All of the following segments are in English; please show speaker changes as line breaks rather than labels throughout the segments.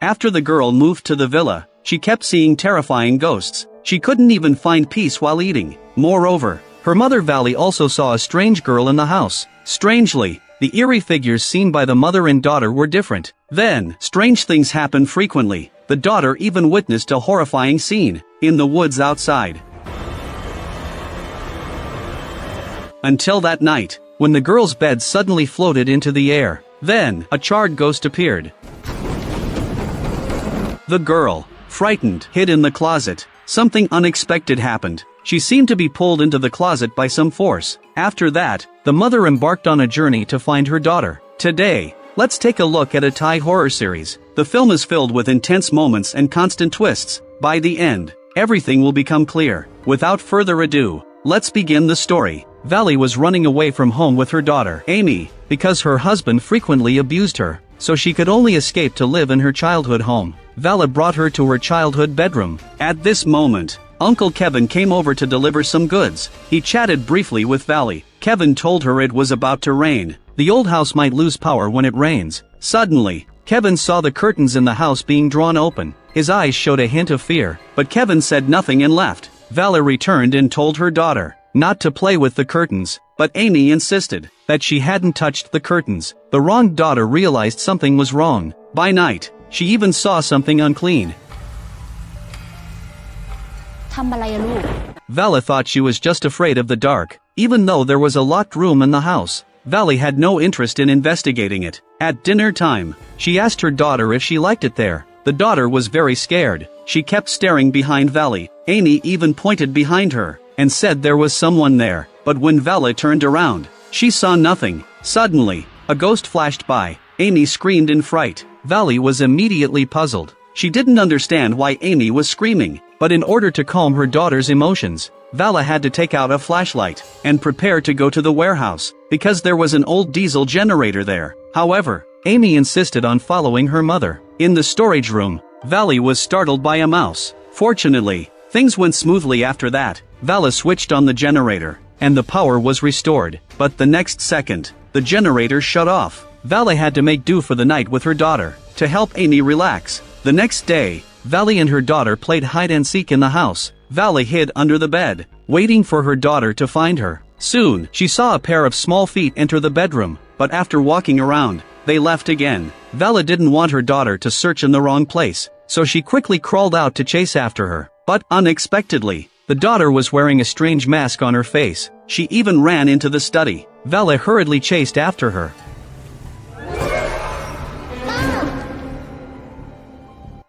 After the girl moved to the villa, she kept seeing terrifying ghosts. She couldn't even find peace while eating. Moreover, her mother Valley also saw a strange girl in the house. Strangely, the eerie figures seen by the mother and daughter were different. Then, strange things happened frequently. The daughter even witnessed a horrifying scene in the woods outside. Until that night, when the girl's bed suddenly floated into the air. Then, a charred ghost appeared. The girl, frightened, hid in the closet. Something unexpected happened. She seemed to be pulled into the closet by some force. After that, the mother embarked on a journey to find her daughter. Today, let's take a look at a Thai horror series. The film is filled with intense moments and constant twists. By the end, everything will become clear. Without further ado, let's begin the story. Valley was running away from home with her daughter, Amy, because her husband frequently abused her, so she could only escape to live in her childhood home. Valley brought her to her childhood bedroom. At this moment, Uncle Kevin came over to deliver some goods. He chatted briefly with Valley. Kevin told her it was about to rain. The old house might lose power when it rains. Suddenly, Kevin saw the curtains in the house being drawn open. His eyes showed a hint of fear, but Kevin said nothing and left. Valley returned and told her daughter not to play with the curtains, but Amy insisted that she hadn't touched the curtains. The wronged daughter realized something was wrong. By night, she even saw something unclean.
ทำอะไรอะลูก
Valley thought she was just afraid of the dark, even though there was a locked room in the house. Valley had no interest in investigating it. At dinner time, she asked her daughter if she liked it there. The daughter was very scared. She kept staring behind Valley. Amy even pointed behind her and said there was someone there, but when Valley turned around, she saw nothing. Suddenly, a ghost flashed by. Amy screamed in fright. Valley was immediately puzzled. She didn't understand why Amy was screaming, but in order to calm her daughter's emotions, Valley had to take out a flashlight and prepare to go to the warehouse, because there was an old diesel generator there. However, Amy insisted on following her mother. In the storage room, Valley was startled by a mouse. Fortunately, things went smoothly after that. Valley switched on the generator, and the power was restored. But the next second, the generator shut off. Valley had to make do for the night with her daughter, to help Amy relax. The next day, Valley and her daughter played hide-and-seek in the house. Valley hid under the bed, waiting for her daughter to find her. Soon, she saw a pair of small feet enter the bedroom, but after walking around, they left again. Valley didn't want her daughter to search in the wrong place, so she quickly crawled out to chase after her. But unexpectedly, the daughter was wearing a strange mask on her face. She even ran into the study. Valley hurriedly chased after her.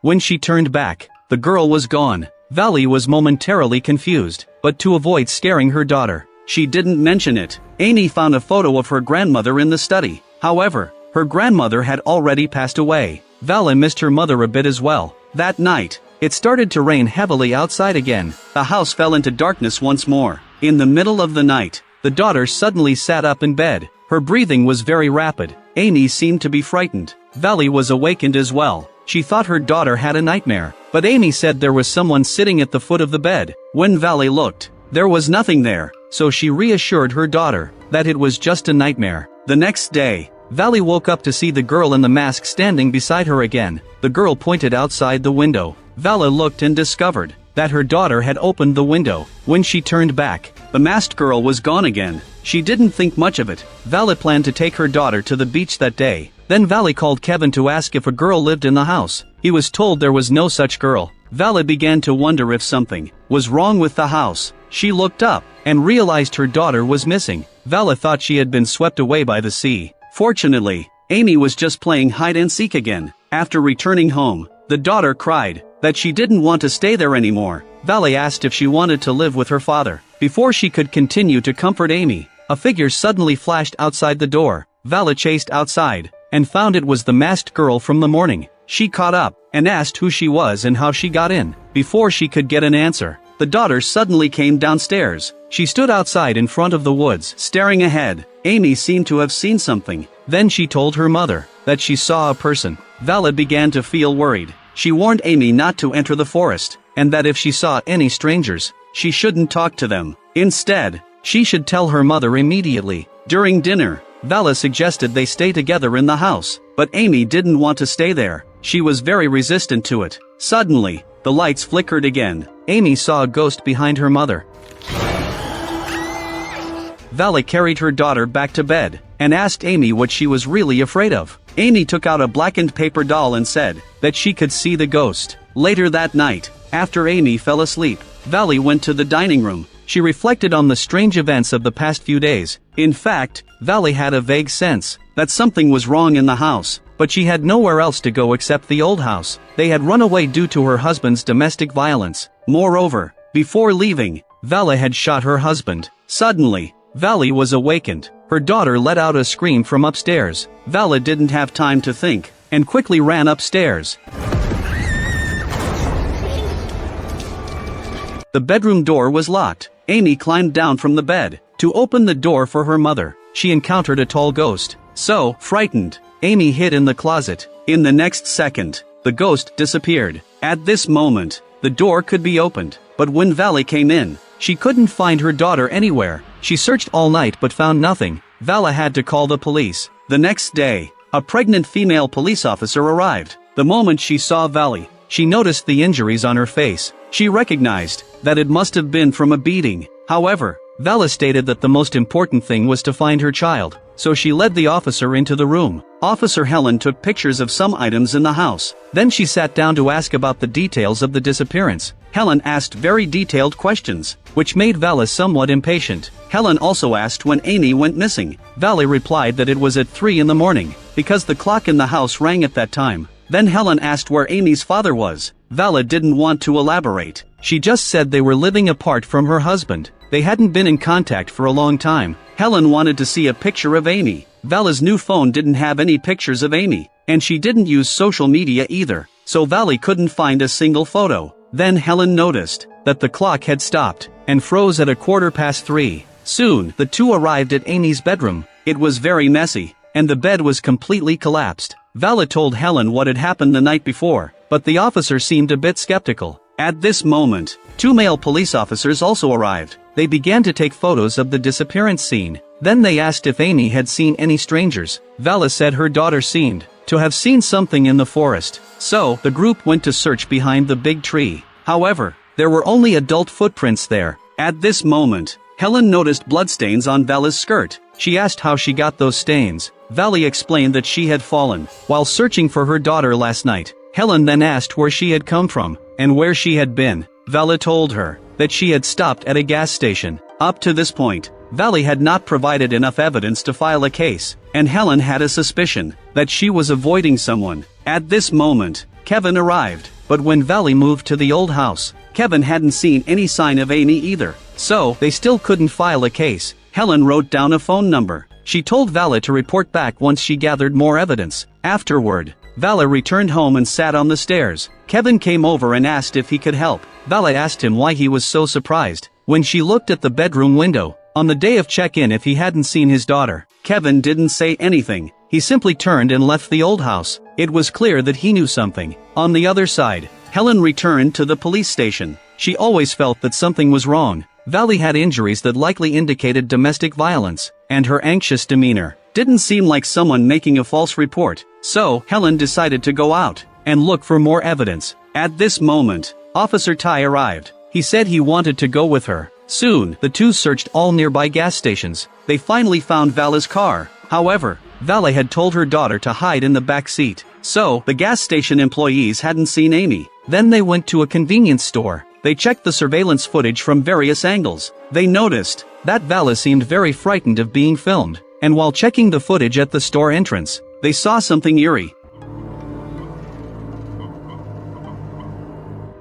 When she turned back, the girl was gone. Valley was momentarily confused, but to avoid scaring her daughter, she didn't mention it. Amy found a photo of her grandmother in the study. However, her grandmother had already passed away. Valley missed her mother a bit as well. That night, it started to rain heavily outside again. The house fell into darkness once more. In the middle of the night, the daughter suddenly sat up in bed. Her breathing was very rapid. Amy seemed to be frightened. Valley was awakened as well. She thought her daughter had a nightmare, but Amy said there was someone sitting at the foot of the bed. When Valley looked, there was nothing there, so she reassured her daughter that it was just a nightmare. The next day, Valley woke up to see the girl in the mask standing beside her again. The girl pointed outside the window. Valley looked and discovered that her daughter had opened the window. When she turned back, the masked girl was gone again. She didn't think much of it. Valley planned to take her daughter to the beach that day. Then Valley called Kevin to ask if a girl lived in the house. He was told there was no such girl. Valley began to wonder if something was wrong with the house. She looked up and realized her daughter was missing. Valley thought she had been swept away by the sea. Fortunately, Amy was just playing hide-and-seek again. After returning home, the daughter cried that she didn't want to stay there anymore. Valley asked if she wanted to live with her father. Before she could continue to comfort Amy, a figure suddenly flashed outside the door. Valley chased outside and found it was the masked girl from the morning. She caught up and asked who she was and how she got in. Before she could get an answer, the daughter suddenly came downstairs. She stood outside in front of the woods, staring ahead. Amy seemed to have seen something. Then she told her mother that she saw a person. Valley began to feel worried. She warned Amy not to enter the forest, and that if she saw any strangers, she shouldn't talk to them. Instead, she should tell her mother immediately. During dinner, Valley suggested they stay together in the house, but Amy didn't want to stay there. she was very resistant to it. Suddenly, the lights flickered again. Amy saw a ghost behind her mother. Valley carried her daughter back to bed and asked Amy what she was really afraid of. Amy took out a blackened paper doll and said that she could see the ghost. Later that night, after Amy fell asleep, Valley went to the dining room. She reflected on the strange events of the past few days. In fact, Valley had a vague sense that something was wrong in the house, but she had nowhere else to go except the old house. They had run away due to her husband's domestic violence. Moreover, before leaving, Valley had shot her husband. Suddenly, Valley was awakened. Her daughter let out a scream from upstairs. Valley didn't have time to think and quickly ran upstairs. The bedroom door was locked. Amy climbed down from the bed to open the door for her mother. She encountered a tall ghost. So, frightened, Amy hid in the closet. In the next second, the ghost disappeared. At this moment, the door could be opened, but when Valley came in, she couldn't find her daughter anywhere. She searched all night but found nothing. Valley had to call the police. The next day, a pregnant female police officer arrived. The moment she saw Valley, she noticed the injuries on her face. She recognized that it must have been from a beating. However, Valley stated that the most important thing was to find her child, so she led the officer into the room. Officer Helen took pictures of some items in the house. Then she sat down to ask about the details of the disappearance. Helen asked very detailed questions, which made Valley somewhat impatient. Helen also asked when Amy went missing. Valley replied that it was at 3 in the morning, because the clock in the house rang at that time. Then Helen asked where Amy's father was. Valley didn't want to elaborate. She just said they were living apart from her husband. They hadn't been in contact for a long time. Helen wanted to see a picture of Amy. Valley's new phone didn't have any pictures of Amy, and she didn't use social media either, so Valley couldn't find a single photo. Then Helen noticed that the clock had stopped and froze at 3:15. Soon, the two arrived at Amy's bedroom. It was very messy, and the bed was completely collapsed. Valley told Helen what had happened the night before, but the officer seemed a bit skeptical. At this moment, 2 male police officers also arrived. They began to take photos of the disappearance scene. Then they asked if Amy had seen any strangers. Valley said her daughter seemed to have seen something in the forest. So, the group went to search behind the big tree. However, there were only adult footprints there. At this moment, Helen noticed bloodstains on Valley's skirt. She asked how she got those stains. Valley explained that she had fallen while searching for her daughter last night. Helen then asked where she had come from and where she had been. Valley told her that she had stopped at a gas station. Up to this point, Valley had not provided enough evidence to file a case, and Helen had a suspicion that she was avoiding someone. At this moment, Kevin arrived, but when Valley moved to the old house, Kevin hadn't seen any sign of Amy either, so they still couldn't file a case. Helen wrote down a phone number. She told Valley to report back once she gathered more evidence. Afterward, Valley returned home and sat on the stairs. Kevin came over and asked if he could help. Valley asked him why he was so surprised when she looked at the bedroom window on the day of check-in if he hadn't seen his daughter. Kevin didn't say anything. He simply turned and left the old house. It was clear that he knew something. On the other side, Helen returned to the police station. She always felt that something was wrong. Valley had injuries that likely indicated domestic violence, and her anxious demeanor didn't seem like someone making a false report. So, Helen decided to go out and look for more evidence. At this moment, Officer Ty arrived. He said he wanted to go with her. Soon, the two searched all nearby gas stations. They finally found Valley's car. However, Valley had told her daughter to hide in the back seat. So, the gas station employees hadn't seen Amy. Then they went to a convenience store. They checked the surveillance footage from various angles. They noticed that Valley seemed very frightened of being filmed. And while checking the footage at the store entrance, they saw something eerie.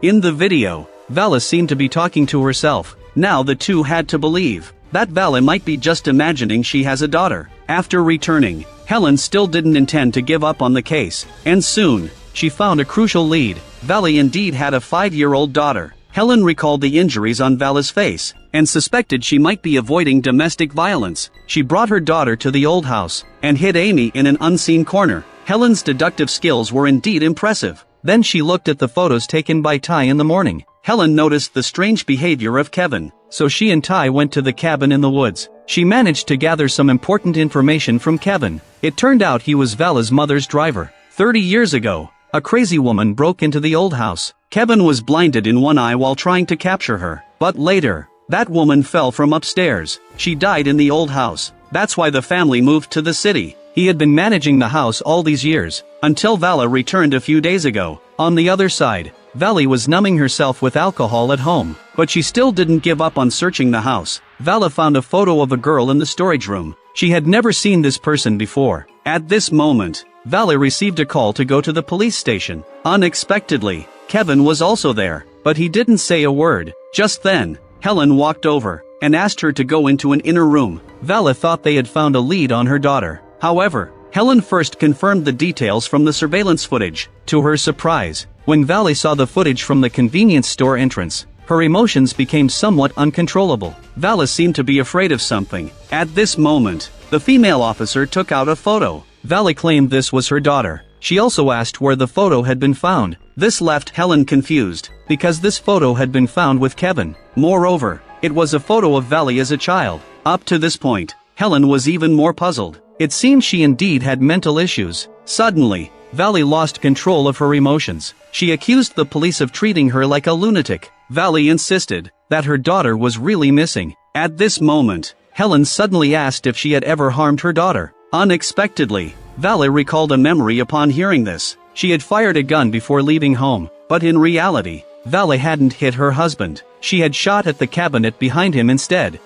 In the video, Valley seemed to be talking to herself. Now the two had to believe that Valley might be just imagining she has a daughter. After returning, Helen still didn't intend to give up on the case, and soon, she found a crucial lead. Valley indeed had a 5-year-old daughter. Helen recalled the injuries on Valley's face, and suspected she might be avoiding domestic violence. She brought her daughter to the old house, and hid Amy in an unseen corner. Helen's deductive skills were indeed impressive. Then she looked at the photos taken by Ty in the morning. Helen noticed the strange behavior of Kevin, so she and Ty went to the cabin in the woods. She managed to gather some important information from Kevin. It turned out he was Valley's mother's driver. 30 years ago, A crazy woman broke into the old house. Kevin was blinded in one eye while trying to capture her. But later, that woman fell from upstairs. She died in the old house. That's why the family moved to the city. He had been managing the house all these years, until Vala returned a few days ago. On the other side, Vali was numbing herself with alcohol at home, but she still didn't give up on searching the house. Vala found a photo of a girl in the storage room. She had never seen this person before. At this moment, Vali received a call to go to the police station. Unexpectedly, Kevin was also there, but he didn't say a word. Just then, Helen walked over and asked her to go into an inner room. Vala thought they had found a lead on her daughter. However, Helen first confirmed the details from the surveillance footage. To her surprise, when Vali saw the footage from the convenience store entrance, her emotions became somewhat uncontrollable. Vala seemed to be afraid of something. At this moment, the female officer took out a photo. Vali claimed this was her daughter. She also asked where the photo had been found. This left Helen confused, because this photo had been found with Kevin. Moreover, it was a photo of Vali as a child. Up to this point, Helen was even more puzzled. It seemed she indeed had mental issues. Suddenly, Vali lost control of her emotions. She accused the police of treating her like a lunatic. Vali insisted that her daughter was really missing. At this moment, Helen suddenly asked if she had ever harmed her daughter. Unexpectedly, Vali recalled a memory upon hearing this. She had fired a gun before leaving home, but in reality, Vali hadn't hit her husband. She had shot at the cabinet behind him instead.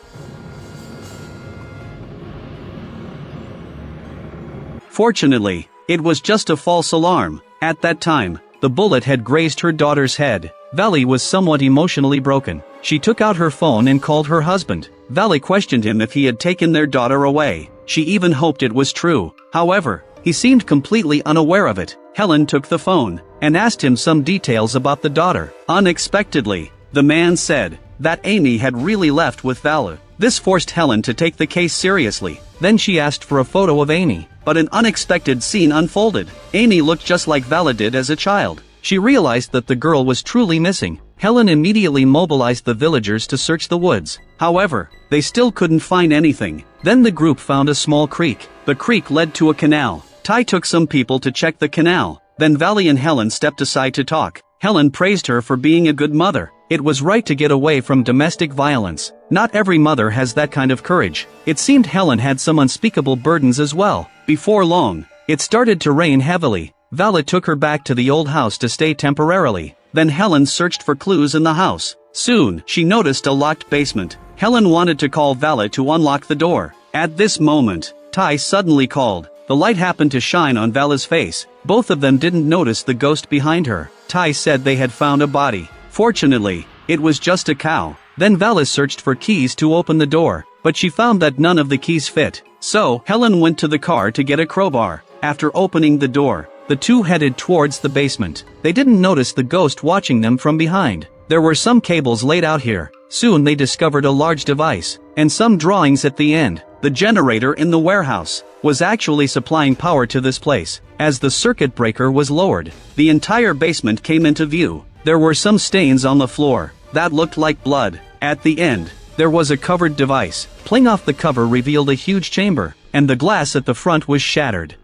Fortunately, it was just a false alarm. At that time, the bullet had grazed her daughter's head. Vali was somewhat emotionally broken. She took out her phone and called her husband. Vali questioned him if he had taken their daughter away. She even hoped it was true. However, he seemed completely unaware of it. Helen took the phone and asked him some details about the daughter. Unexpectedly, the man said that Amy had really left with Vali. This forced Helen to take the case seriously. Then she asked for a photo of Amy. But an unexpected scene unfolded. Amy looked just like Vala did as a child. She realized that the girl was truly missing. Helen immediately mobilized the villagers to search the woods. However, they still couldn't find anything. Then the group found a small creek. The creek led to a canal. Ty took some people to check the canal. Then Vali and Helen stepped aside to talk. Helen praised her for being a good mother. It was right to get away from domestic violence. Not every mother has that kind of courage. It seemed Helen had some unspeakable burdens as well. Before long, it started to rain heavily. Vala took her back to the old house to stay temporarily. Then Helen searched for clues in the house. Soon, she noticed a locked basement. Helen wanted to call Vala to unlock the door. At this moment, Ty suddenly called. The light happened to shine on Vala's face. Both of them didn't notice the ghost behind her. Ty said they had found a body. Fortunately, it was just a cow. Then Vala searched for keys to open the door, but she found that none of the keys fit. So, Helen went to the car to get a crowbar. After opening the door, the two headed towards the basement. They didn't notice the ghost watching them from behind. There were some cables laid out here. Soon they discovered a large device, and some drawings at the end. The generator in the warehouse was actually supplying power to this place. As the circuit breaker was lowered, the entire basement came into view. There were some stains on the floor that looked like blood. At the end, there was a covered device. Pulling off the cover revealed a huge chamber, and the glass at the front was shattered.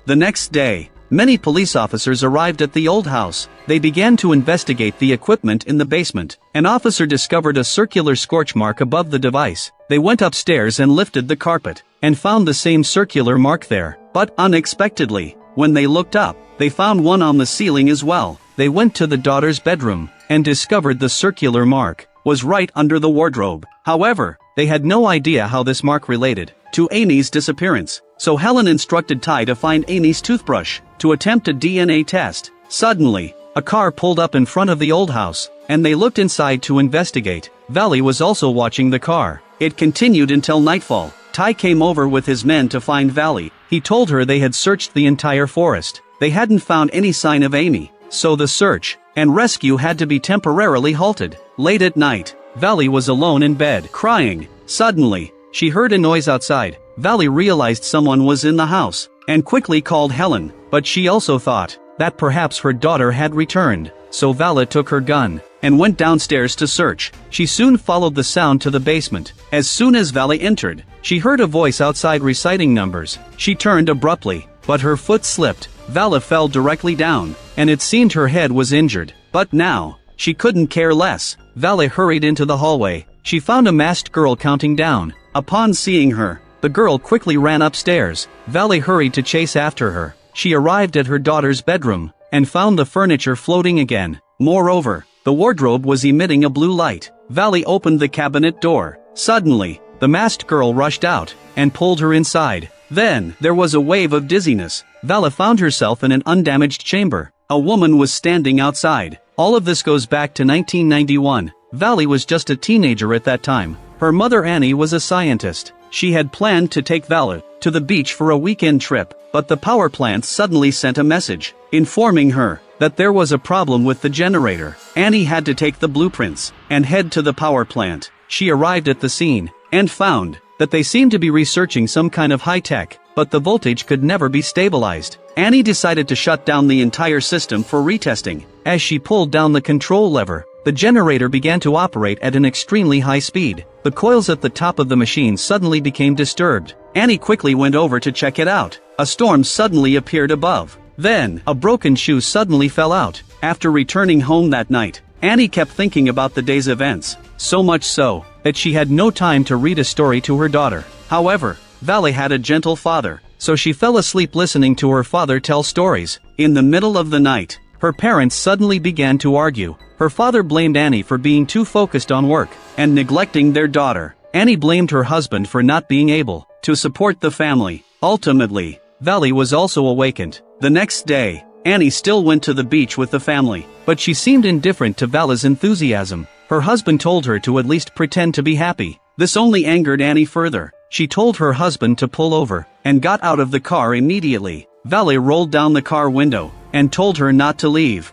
The next day, many police officers arrived at the old house. They began to investigate the equipment in the basement. An officer discovered a circular scorch mark above the device. They went upstairs and lifted the carpet, and found the same circular mark there. But unexpectedly, when they looked up, they found one on the ceiling as well. They went to the daughter's bedroom, and discovered the circular mark was right under the wardrobe. However, they had no idea how this mark related to Amy's disappearance. So Helen instructed Ty to find Amy's toothbrush to attempt a DNA test. Suddenly, a car pulled up in front of the old house, and they looked inside to investigate. Vali was also watching the car. It continued until nightfall. Ty came over with his men to find Vali. He told her they had searched the entire forest. They hadn't found any sign of Amy, so the search and rescue had to be temporarily halted. Late at night, Vali was alone in bed, crying. Suddenly, she heard a noise outside. Vali realized someone was in the house, and quickly called Helen, but she also thought that perhaps her daughter had returned. So Vala took her gun and went downstairs to search. She soon followed the sound to the basement. As soon as Valley entered, she heard a voice outside reciting numbers. She turned abruptly, but her foot slipped. Vala fell directly down, and it seemed her head was injured. But now, she couldn't care less. Vala hurried into the hallway. She found a masked girl counting down. Upon seeing her, the girl quickly ran upstairs. Vala hurried to chase after her. She arrived at her daughter's bedroom, and found the furniture floating again. Moreover, the wardrobe was emitting a blue light. Vala opened the cabinet door. Suddenly, the masked girl rushed out, and pulled her inside. Then, there was a wave of dizziness. Vala found herself in an undamaged chamber. A woman was standing outside. All of this goes back to 1991. Vala was just a teenager at that time. Her mother Annie was a scientist. She had planned to take Vala to the beach for a weekend trip, but the power plant suddenly sent a message, informing her that there was a problem with the generator. Annie had to take the blueprints and head to the power plant. She arrived at the scene, and found that they seemed to be researching some kind of high-tech, but the voltage could never be stabilized. Annie decided to shut down the entire system for retesting. As she pulled down the control lever, the generator began to operate at an extremely high speed. The coils at the top of the machine suddenly became disturbed. Annie quickly went over to check it out. A storm suddenly appeared above. Then, a broken shoe suddenly fell out. After returning home that night, Annie kept thinking about the day's events, so much so that she had no time to read a story to her daughter. However, Vala had a gentle father, so she fell asleep listening to her father tell stories. In the middle of the night, her parents suddenly began to argue. Her father blamed Annie for being too focused on work and neglecting their daughter. Annie blamed her husband for not being able to support the family. Ultimately, Vala was also awakened. The next day, Annie still went to the beach with the family, but she seemed indifferent to Vala's enthusiasm. Her husband told her to at least pretend to be happy. This only angered Annie further. She told her husband to pull over, and got out of the car immediately. Vala rolled down the car window, and told her not to leave.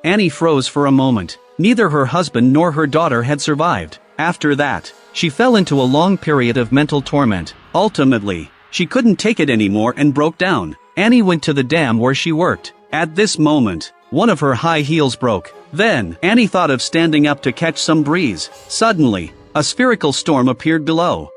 Annie froze for a moment. Neither her husband nor her daughter had survived. After that, she fell into a long period of mental torment. Ultimately, she couldn't take it anymore and broke down. Annie went to the dam where she worked. At this moment, one of her high heels broke. Then, Annie thought of standing up to catch some breeze. Suddenly, a spherical storm appeared below.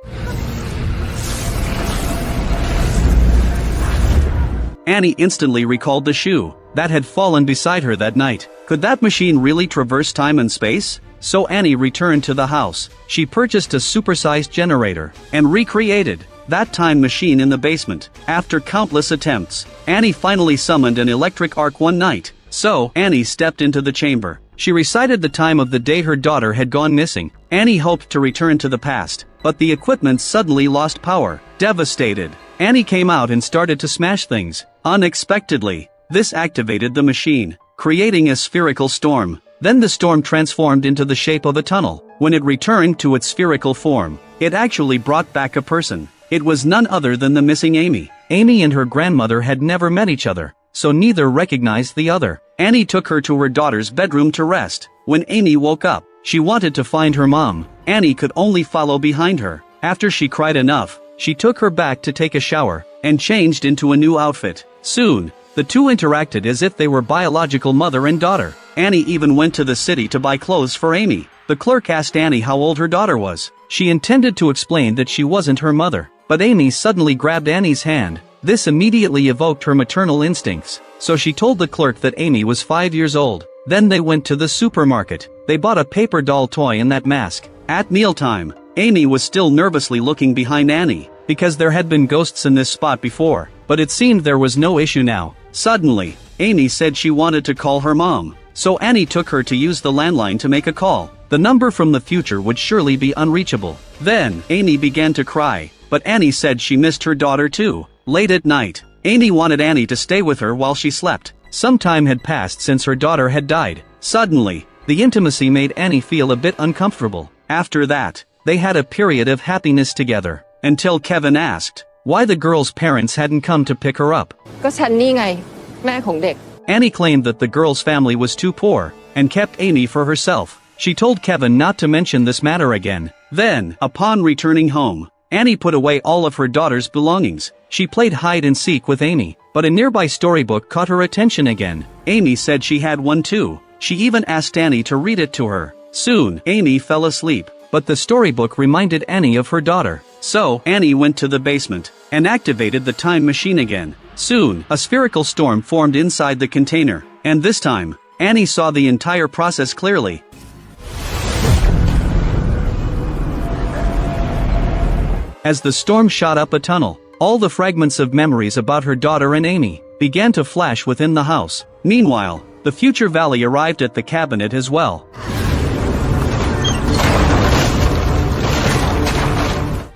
Annie instantly recalled the shoe that had fallen beside her that night. Could that machine really traverse time and space? So Annie returned to the house. She purchased a supersized generator and recreated that time machine in the basement. After countless attempts, Annie finally summoned an electric arc one night. So, Annie stepped into the chamber. She recited the time of the day her daughter had gone missing. Annie hoped to return to the past, but the equipment suddenly lost power. Devastated, Annie came out and started to smash things. Unexpectedly, this activated the machine, creating a spherical storm. Then the storm transformed into the shape of a tunnel. When it returned to its spherical form, it actually brought back a person. It was none other than the missing Amy. Amy and her grandmother had never met each other, so neither recognized the other. Annie took her to her daughter's bedroom to rest. When Amy woke up, she wanted to find her mom. Annie could only follow behind her. After she cried enough, she took her back to take a shower, and changed into a new outfit. Soon, the two interacted as if they were biological mother and daughter. Annie even went to the city to buy clothes for Amy. The clerk asked Annie how old her daughter was. She intended to explain that she wasn't her mother, but Amy suddenly grabbed Annie's hand. This immediately evoked her maternal instincts, so she told the clerk that Amy was 5 years old. Then they went to the supermarket. They bought a paper doll toy and that mask. At mealtime, Amy was still nervously looking behind Annie, because there had been ghosts in this spot before, but it seemed there was no issue now. Suddenly, Amy said she wanted to call her mom, so Annie took her to use the landline to make a call. The number from the future would surely be unreachable. Then, Amy began to cry, but Annie said she missed her daughter too. Late at night, Amy wanted Annie to stay with her while she slept. Some time had passed since her daughter had died. Suddenly, the intimacy made Annie feel a bit uncomfortable. After that, they had a period of happiness together, until Kevin asked why the girl's parents hadn't come to pick her up.
ก็ฉันนี่ไงแม่ของเด็ก
Annie claimed that the girl's family was too poor, and kept Amy for herself. She told Kevin not to mention this matter again. Then, upon returning home, Annie put away all of her daughter's belongings. She played hide and seek with Amy, but a nearby storybook caught her attention again. Amy said she had one too. She even asked Annie to read it to her. Soon, Amy fell asleep, but the storybook reminded Annie of her daughter. So, Annie went to the basement and activated the time machine again. Soon, a spherical storm formed inside the container, and this time, Annie saw the entire process clearly. As the storm shot up a tunnel, all the fragments of memories about her daughter and Amy began to flash within the house. Meanwhile, the future Valley arrived at the cabinet as well.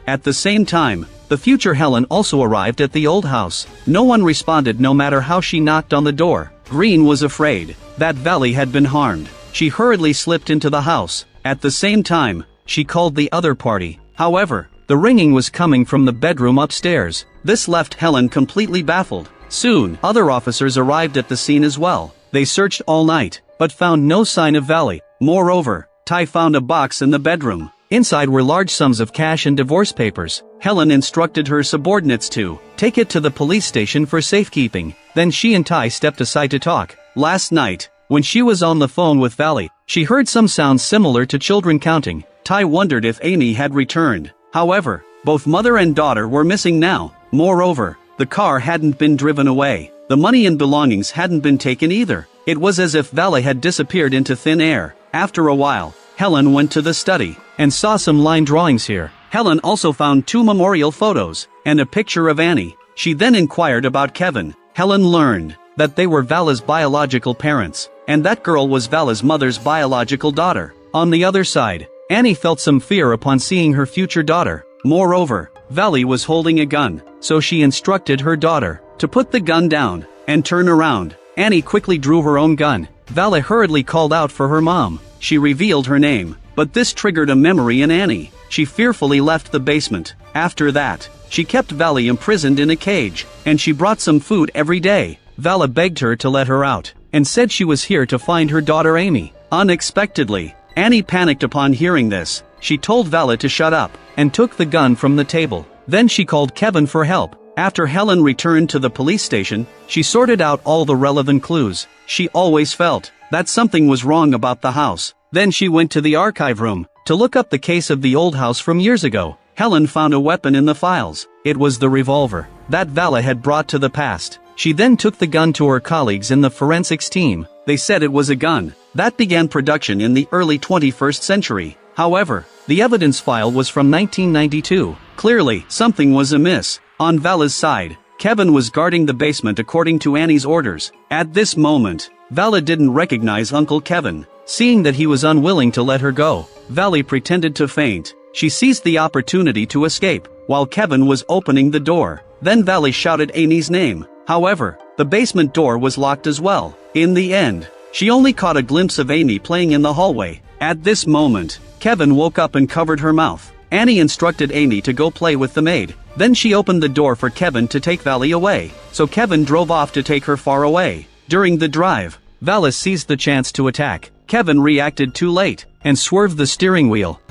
At the same time, the future Helen also arrived at the old house. No one responded no matter how she knocked on the door. Green was afraid that Valley had been harmed. She hurriedly slipped into the house. At the same time, she called the other party. However, the ringing was coming from the bedroom upstairs. This left Helen completely baffled. Soon, other officers arrived at the scene as well. They searched all night, but found no sign of Valley. Moreover, Ty found a box in the bedroom. Inside were large sums of cash and divorce papers. Helen instructed her subordinates to take it to the police station for safekeeping. Then she and Ty stepped aside to talk. Last night, when she was on the phone with Valley, she heard some sounds similar to children counting. Ty wondered if Amy had returned. However, both mother and daughter were missing now. Moreover, the car hadn't been driven away. The money and belongings hadn't been taken either. It was as if Valley had disappeared into thin air. After a while, Helen went to the study and saw some line drawings here. Helen also found 2 memorial photos and a picture of Annie. She then inquired about Kevin. Helen learned that they were Vala's biological parents, and that girl was Vala's mother's biological daughter. On the other side, Annie felt some fear upon seeing her future daughter. Moreover, Valley was holding a gun, so she instructed her daughter to put the gun down and turn around. Annie quickly drew her own gun. Valley hurriedly called out for her mom. She revealed her name, but this triggered a memory in Annie. She fearfully left the basement. After that, she kept Valley imprisoned in a cage, and she brought some food every day. Vala begged her to let her out, and said she was here to find her daughter Amy. Unexpectedly, Annie panicked upon hearing this. She told Vala to shut up, and took the gun from the table. Then she called Kevin for help. After Helen returned to the police station, she sorted out all the relevant clues. She always felt that something was wrong about the house. Then she went to the archive room to look up the case of the old house from years ago. Helen found a weapon in the files. It was the revolver that Vala had brought to the past. She then took the gun to her colleagues in the forensics team. They said it was a gun that began production in the early 21st century. However, the evidence file was from 1992. Clearly, something was amiss. On Vala's side, Kevin was guarding the basement according to Annie's orders. At this moment, Vala didn't recognize Uncle Kevin. Seeing that he was unwilling to let her go, Valley pretended to faint. She seized the opportunity to escape, while Kevin was opening the door. Then Valley shouted Amy's name. However, the basement door was locked as well. In the end, she only caught a glimpse of Amy playing in the hallway. At this moment, Kevin woke up and covered her mouth. Annie instructed Amy to go play with the maid. Then she opened the door for Kevin to take Valley away, so Kevin drove off to take her far away. During the drive, Vala seized the chance to attack. Kevin reacted too late, and swerved the steering wheel.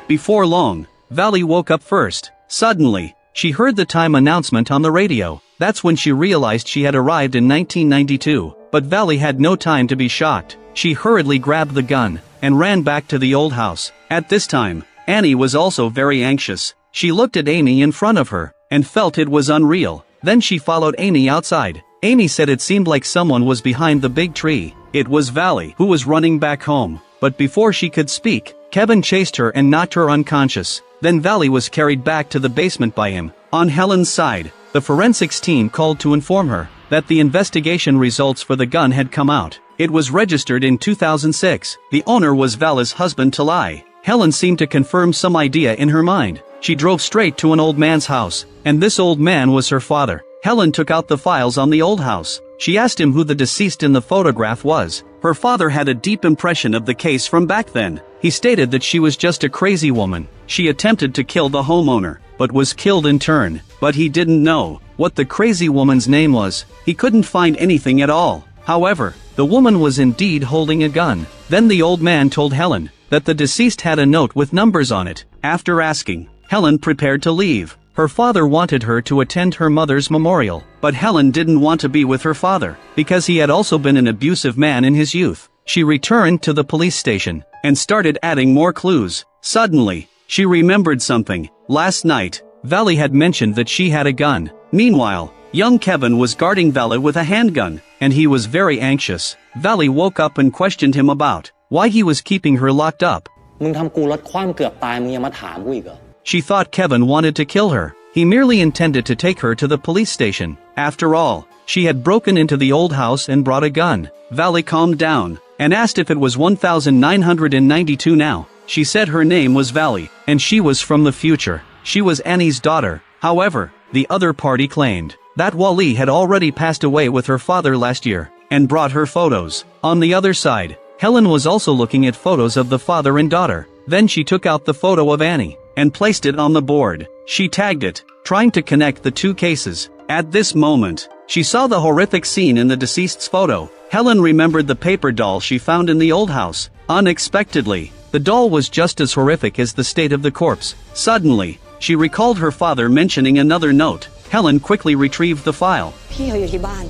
Before long, Valley woke up first. Suddenly, she heard the time announcement on the radio. That's when she realized she had arrived in 1992. But Valley had no time to be shocked. She hurriedly grabbed the gun and ran back to the old house. At this time, Annie was also very anxious. She looked at Amy in front of her and felt it was unreal. Then she followed Amy outside. Amy said it seemed like someone was behind the big tree. It was Valley who was running back home. But before she could speak, Kevin chased her and knocked her unconscious. Then Valley was carried back to the basement by him. On Helen's side, the forensics team called to inform her that the investigation results for the gun had come out. It was registered in 2006. The owner was Vala's husband Talai. Helen seemed to confirm some idea in her mind. She drove straight to an old man's house, and this old man was her father. Helen took out the files on the old house. She asked him who the deceased in the photograph was. Her father had a deep impression of the case from back then. He stated that she was just a crazy woman. She attempted to kill the homeowner, but was killed in turn. But he didn't know what the crazy woman's name was. He couldn't find anything at all. However, the woman was indeed holding a gun. Then the old man told Helen that the deceased had a note with numbers on it. After asking, Helen prepared to leave. Her father wanted her to attend her mother's memorial, but Helen didn't want to be with her father, because he had also been an abusive man in his youth. She returned to the police station, and started adding more clues. Suddenly, she remembered something. Last night, Valley had mentioned that she had a gun. Meanwhile, young Kevin was guarding Valley with a handgun, and he was very anxious. Valley woke up and questioned him about why he was keeping her locked up.
มึงทำกูรถคว่ำเกือบตายมึงยังมาถามกูอีกเหรอ
She thought Kevin wanted to kill her. He merely intended to take her to the police station. After all, she had broken into the old house and brought a gun. Valley calmed down, and asked if it was 1992 now. She said her name was Valley, and she was from the future. She was Annie's daughter. However, the other party claimed that Wally had already passed away with her father last year, and brought her photos. On the other side, Helen was also looking at photos of the father and daughter. Then she took out the photo of Annie, and placed it on the board. She tagged it, trying to connect the two cases. At this moment, she saw the horrific scene in the deceased's photo. Helen remembered the paper doll she found in the old house. Unexpectedly, the doll was just as horrific as the state of the corpse. Suddenly, she recalled her father mentioning another note. Helen quickly retrieved the file.
พี่เขาอยู่ที่บ้าน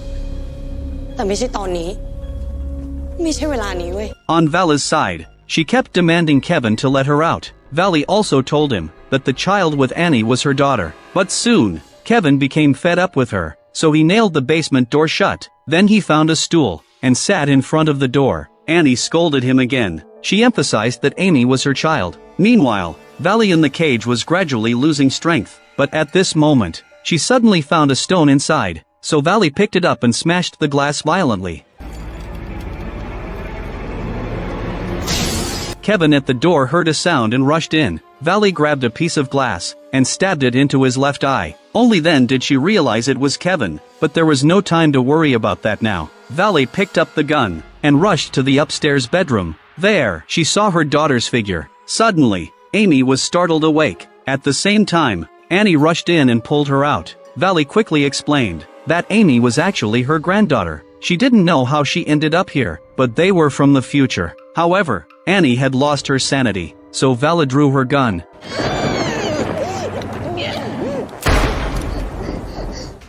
แต่ไม่ใช่ตอนนี้ไม่ใช่เวลานี้เว้ย
On Vala's side, she kept demanding Kevin to let her out. Valley also told him that the child with Annie was her daughter. But soon, Kevin became fed up with her, so he nailed the basement door shut. Then he found a stool, and sat in front of the door. Annie scolded him again. She emphasized that Amy was her child. Meanwhile, Valley in the cage was gradually losing strength. But at this moment, she suddenly found a stone inside, so Valley picked it up and smashed the glass violently. Kevin at the door heard a sound and rushed in. Valley grabbed a piece of glass, and stabbed it into his left eye. Only then did she realize it was Kevin, but there was no time to worry about that now. Valley picked up the gun, and rushed to the upstairs bedroom. There, she saw her daughter's figure. Suddenly, Amy was startled awake. At the same time, Annie rushed in and pulled her out. Valley quickly explained that Amy was actually her granddaughter. She didn't know how she ended up here, but they were from the future. However, Annie had lost her sanity, so Vala drew her gun.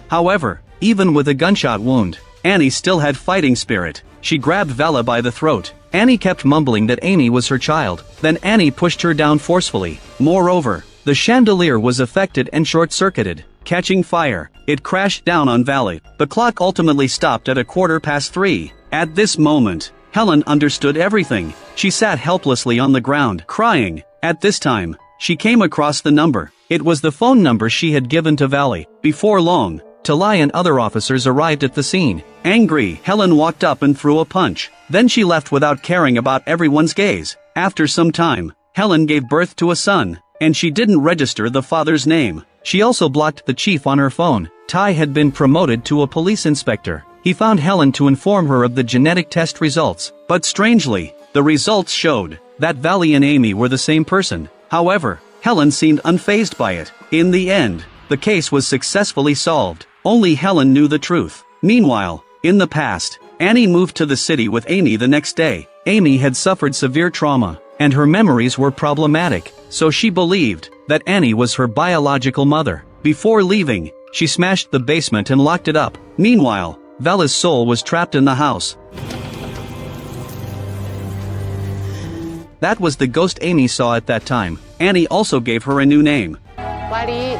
However, even with a gunshot wound, Annie still had fighting spirit. She grabbed Vala by the throat. Annie kept mumbling that Amy was her child. Then Annie pushed her down forcefully. Moreover, the chandelier was affected and short-circuited. Catching fire, it crashed down on Valley. The clock ultimately stopped at 3:15. At this moment, Helen understood everything. She sat helplessly on the ground, crying. At this time, she came across the number. It was the phone number she had given to Valley. Before long, Talai and other officers arrived at the scene. Angry, Helen walked up and threw a punch. Then she left without caring about everyone's gaze. After some time, Helen gave birth to a son, and she didn't register the father's name. She also blocked the chief on her phone. Ty had been promoted to a police inspector. He found Helen to inform her of the genetic test results. But strangely, the results showed that Valley and Amy were the same person. However, Helen seemed unfazed by it. In the end, the case was successfully solved. Only Helen knew the truth. Meanwhile, in the past, Annie moved to the city with Amy the next day. Amy had suffered severe trauma, and her memories were problematic, so she believed that Annie was her biological mother. Before leaving, she smashed the basement and locked it up. Meanwhile, Vala's soul was trapped in the house. That was the ghost Amy saw at that time. Annie also gave her a new name.
Wally.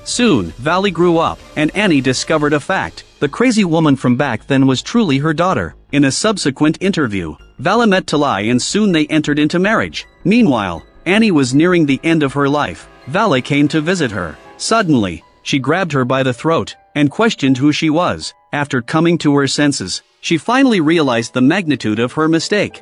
Soon, Valley grew up, and Annie discovered a fact. The crazy woman from back then was truly her daughter. In a subsequent interview, Vala met Talai and soon they entered into marriage. Meanwhile, Annie was nearing the end of her life. Vala came to visit her. Suddenly, she grabbed her by the throat, and questioned who she was. After coming to her senses, she finally realized the magnitude of her mistake.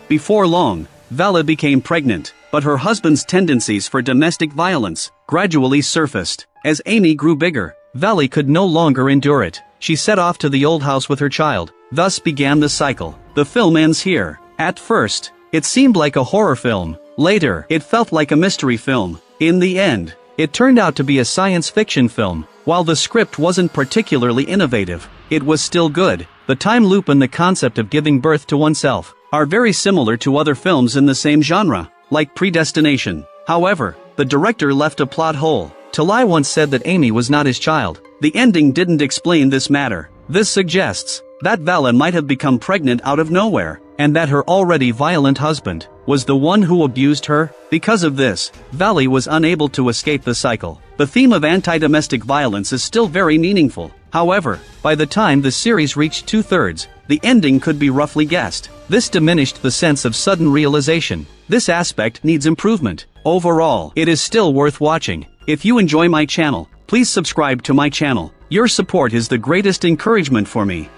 Before long, Vala became pregnant, but her husband's tendencies for domestic violence gradually surfaced. As Amy grew bigger, Valley could no longer endure it. She set off to the old house with her child. Thus began the cycle. The film ends here. At first, it seemed like a horror film. Later, it felt like a mystery film. In the end, it turned out to be a science fiction film. While the script wasn't particularly innovative, it was still good. The time loop and the concept of giving birth to oneself are very similar to other films in the same genre, like Predestination. However, the director left a plot hole. Talai once said that Amy was not his child. The ending didn't explain this matter. This suggests that Vala might have become pregnant out of nowhere, and that her already violent husband was the one who abused her. Because of this, Vali was unable to escape the cycle. The theme of anti-domestic violence is still very meaningful. However, by the time the series reached 2/3, the ending could be roughly guessed. This diminished the sense of sudden realization. This aspect needs improvement. Overall, it is still worth watching. If you enjoy my channel, please subscribe to my channel. Your support is the greatest encouragement for me.